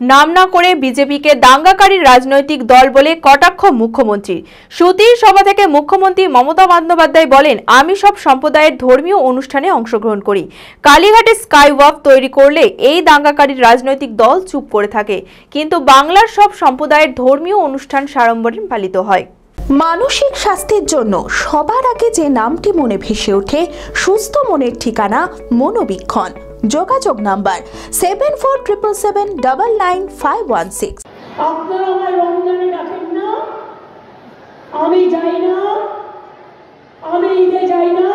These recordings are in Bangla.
নাম না করে বিজেপিকে দাঙ্গাকারী রাজনৈতিক দল বলে কটাক্ষ মুখ্যমন্ত্রী। সুতির সভা থেকে মুখ্যমন্ত্রী মমতা বন্দ্যোপাধ্যায় বলেন, আমি সব সম্প্রদায়ের ধর্মীয় অনুষ্ঠানে অংশগ্রহণ করি। কালীঘাটে স্কাই ওয়াক তৈরি করলে এই দাঙ্গাকারী রাজনৈতিক দল চুপ করে থাকে, কিন্তু বাংলার সব সম্প্রদায়ের ধর্মীয় অনুষ্ঠান সাড়ম্বরে পালিত হয়। মানসিক স্বাস্থ্যের জন্য সবার আগে যে নামটি মনে ভেসে ওঠে, সুস্থ মনের ঠিকানা মনোবীক্ষণ। যোগাযোগ নাম্বার 7477799516। আপনারা আমায় রমজানে ডাকেন না, আমি যাই না, আমি ঈদে যাই না,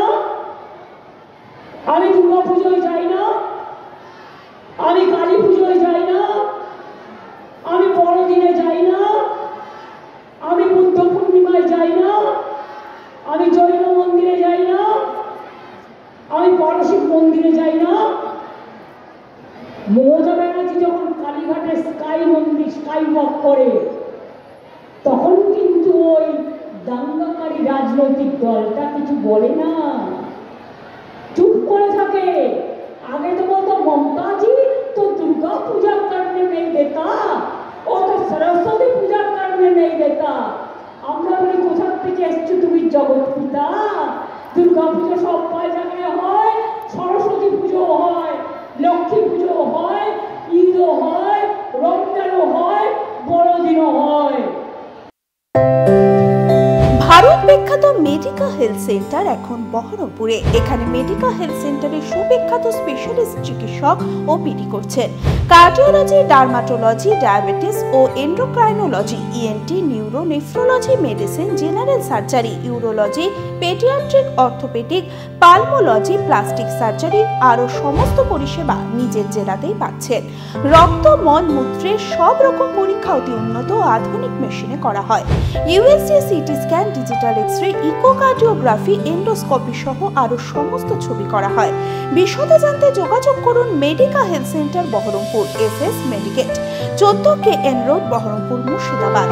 আমি দুর্গা পুজোয় যাই না, আমি কালী পুজোয় যাই না, আমি বড়দিনে যাই না, আমি বুদ্ধ পূর্ণিমায় যাই না, আমি জৈন মন্দিরে যাই না, আমি পরশিব মন্দিরে যাই না। মমতা ব্যানার্জি যখন কালীঘাটে স্কাই ওয়াক করে, তখন কিন্তু ওই দাঙ্গাকারী রাজনৈতিক দলটা কিছু বলে না, চুপ করে থাকে। আগে তো বলতো মমতাজি তো दुर्गा पूजा करने नहीं देता, ও তো সরস্বতী পূজা करने नहीं देता। আমরা বলি, কোথা থেকে এসছো তুমি জগৎ পিতা? দুর্গা পুজো সব জায়গায় হয়, সরস্বতী পুজো হয়, লক্ষ্মী পুজো হয়, ঈদও হয়, রমজানও হয়, বড়দিনও হয়। ভারত বিখ্যাত মেডিকা হেলথ সেন্টার এখন বহরমপুরে। এখানে মেডিকা হেলথ সেন্টারে সুবিখ্যাত স্পেশালিস্ট চিকিৎসক ওপিডি করছেন। কার্ডিওলজি, ডার্মাটোলজি, ডায়াবেটিস ও endocrinology, ENT, neuro, nephrology, medicine, general surgery, urology, paediatric, orthopaedic, pulmonology, plastic surgery আরও সমস্ত পরিষেবা নিজের জেলাতেই পাচ্ছেন। রক্ত, মল, মূত্রের সব রকম পরীক্ষা অতি উন্নত আধুনিক মেশিনে করা হয়। USG, CT scan, digital X-ray, echocardiography, endoscopy সহ আরো সমস্ত ছবি করা হয়। বিশদে জানতে যোগাযোগ করুন Medica health centre Baharampur, SS Medicate, 14 KN road, Baharampur, Murshidabad.